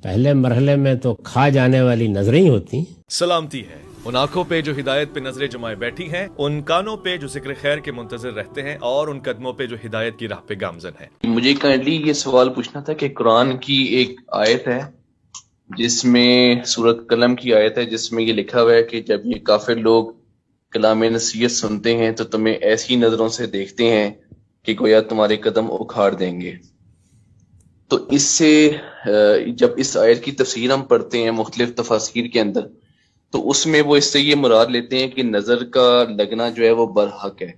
پہلے مرحلے میں تو کھا جانے والی نظریں ہی ہوتی ہیں۔ سلامتی ہے ان آنکھوں پہ جو ہدایت پہ نظریں جمائے بیٹھی ہیں، ان کانوں پہ جو ذکر خیر کے منتظر رہتے ہیں، اور ان قدموں پہ جو ہدایت کی راہ پہ گامزن ہیں۔ مجھے کائنڈلی یہ سوال پوچھنا تھا کہ قرآن کی ایک آیت ہے جس میں سورۃ قلم کی آیت ہے جس میں یہ لکھا ہوا ہے کہ جب یہ کافر لوگ کلام نصیحت سنتے ہیں تو تمہیں ایسی نظروں سے دیکھتے ہیں کہ گویا تمہارے قدم اکھاڑ دیں گے۔ تو اس سے جب اس آیت کی تفسیر ہم پڑھتے ہیں مختلف تفاسیر کے اندر، تو اس میں وہ اس سے یہ مراد لیتے ہیں کہ نظر کا لگنا جو ہے وہ برحق ہے۔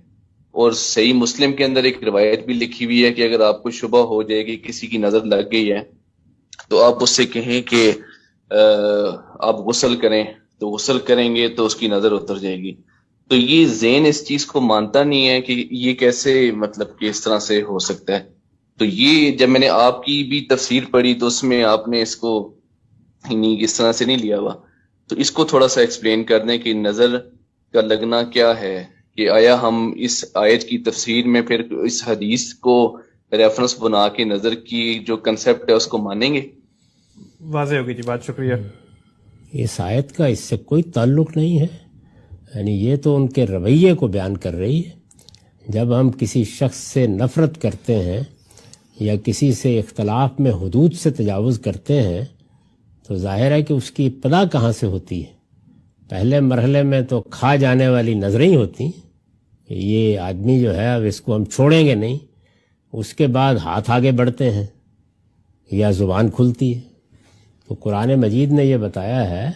اور صحیح مسلم کے اندر ایک روایت بھی لکھی ہوئی ہے کہ اگر آپ کو شبہ ہو جائے کہ کسی کی نظر لگ گئی ہے تو آپ اس سے کہیں کہ آپ غسل کریں، تو غسل کریں گے تو اس کی نظر اتر جائے گی۔ تو یہ ذہن اس چیز کو مانتا نہیں ہے کہ یہ کیسے مطلب کہ اس طرح سے ہو سکتا ہے۔ تو یہ جب میں نے آپ کی بھی تفسیر پڑھی تو اس میں آپ نے اس کو اس طرح سے نہیں لیا ہوا، تو اس کو تھوڑا سا ایکسپلین کر دیں کہ نظر کا لگنا کیا ہے، کہ آیا ہم اس آیت کی تفسیر میں پھر اس حدیث کو ریفرنس بنا کے نظر کی جو کنسیپٹ ہے اس کو مانیں گے؟ واضح ہوگی جی، بات شکریہ۔ اس آیت کا اس سے کوئی تعلق نہیں ہے، یعنی یہ تو ان کے رویے کو بیان کر رہی ہے۔ جب ہم کسی شخص سے نفرت کرتے ہیں یا کسی سے اختلاف میں حدود سے تجاوز کرتے ہیں تو ظاہر ہے کہ اس کی ابتدا کہاں سے ہوتی ہے۔ پہلے مرحلے میں تو کھا جانے والی نظریں ہی ہوتی ہیں کہ یہ آدمی جو ہے اب اس کو ہم چھوڑیں گے نہیں، اس کے بعد ہاتھ آگے بڑھتے ہیں یا زبان کھلتی ہے۔ تو قرآن مجید نے یہ بتایا ہے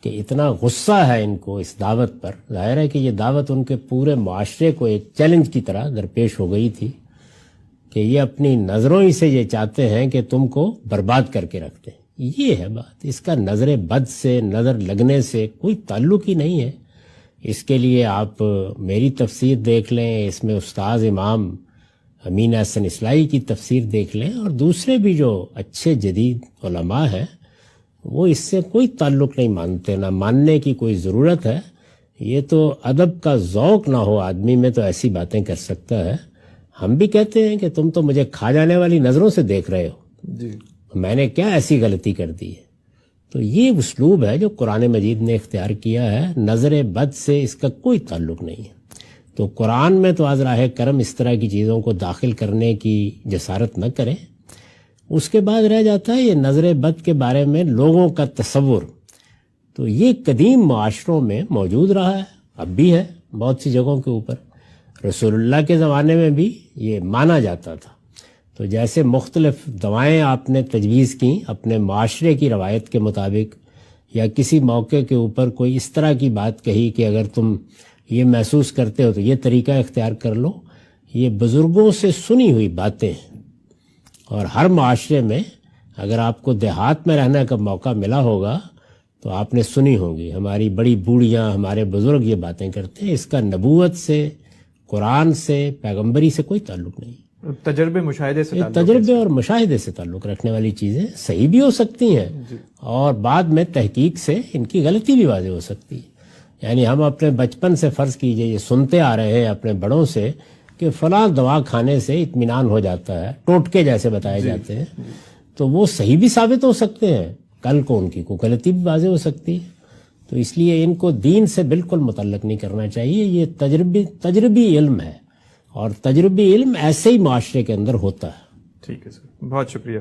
کہ اتنا غصہ ہے ان کو اس دعوت پر، ظاہر ہے کہ یہ دعوت ان کے پورے معاشرے کو ایک چیلنج کی طرح درپیش ہو گئی تھی کہ یہ اپنی نظروں ہی سے یہ چاہتے ہیں کہ تم کو برباد کر کے رکھتے ہیں۔ یہ ہے بات، اس کا نظر بد سے، نظر لگنے سے کوئی تعلق ہی نہیں ہے۔ اس کے لیے آپ میری تفسیر دیکھ لیں، اس میں استاذ امام امین احسن اصلاحی کی تفسیر دیکھ لیں، اور دوسرے بھی جو اچھے جدید علماء ہیں وہ اس سے کوئی تعلق نہیں مانتے، نہ ماننے کی کوئی ضرورت ہے۔ یہ تو ادب کا ذوق نہ ہو آدمی میں تو ایسی باتیں کر سکتا ہے۔ ہم بھی کہتے ہیں کہ تم تو مجھے کھا جانے والی نظروں سے دیکھ رہے ہو جی، میں نے کیا ایسی غلطی کر دی ہے۔ تو یہ اسلوب ہے جو قرآن مجید نے اختیار کیا ہے، نظر بد سے اس کا کوئی تعلق نہیں ہے۔ تو قرآن میں تو از راہ کرم اس طرح کی چیزوں کو داخل کرنے کی جسارت نہ کریں۔ اس کے بعد رہ جاتا ہے یہ نظر بد کے بارے میں لوگوں کا تصور، تو یہ قدیم معاشروں میں موجود رہا ہے، اب بھی ہے بہت سی جگہوں کے اوپر۔ رسول اللہ کے زمانے میں بھی یہ مانا جاتا تھا۔ تو جیسے مختلف دوائیں آپ نے تجویز کیں اپنے معاشرے کی روایت کے مطابق، یا کسی موقع کے اوپر کوئی اس طرح کی بات کہی کہ اگر تم یہ محسوس کرتے ہو تو یہ طریقہ اختیار کر لو، یہ بزرگوں سے سنی ہوئی باتیں ہیں۔ اور ہر معاشرے میں اگر آپ کو دیہات میں رہنے کا موقع ملا ہوگا تو آپ نے سنی ہوگی، ہماری بڑی بوڑھیاں، ہمارے بزرگ یہ باتیں کرتے ہیں۔ اس کا نبوت سے، قرآن سے، پیغمبری سے کوئی تعلق نہیں۔ تجربے مشاہدے سے تعلق تجربے اور مشاہدے سے تعلق رکھنے والی چیزیں صحیح بھی ہو سکتی ہیں اور بعد میں تحقیق سے ان کی غلطی بھی واضح ہو سکتی ہے۔ یعنی ہم اپنے بچپن سے فرض کیجئے یہ سنتے آ رہے ہیں اپنے بڑوں سے کہ فلاں دوا کھانے سے اطمینان ہو جاتا ہے، ٹوٹکے جیسے بتائے جاتے ہیں، تو وہ صحیح بھی ثابت ہو سکتے ہیں، کل کو ان کی کوئی غلطی بھی واضح ہو سکتی ہے۔ تو اس لیے ان کو دین سے بالکل متعلق نہیں کرنا چاہیے۔ یہ تجربی علم ہے، اور تجربی علم ایسے ہی معاشرے کے اندر ہوتا ہے۔ ٹھیک ہے سر، بہت شکریہ۔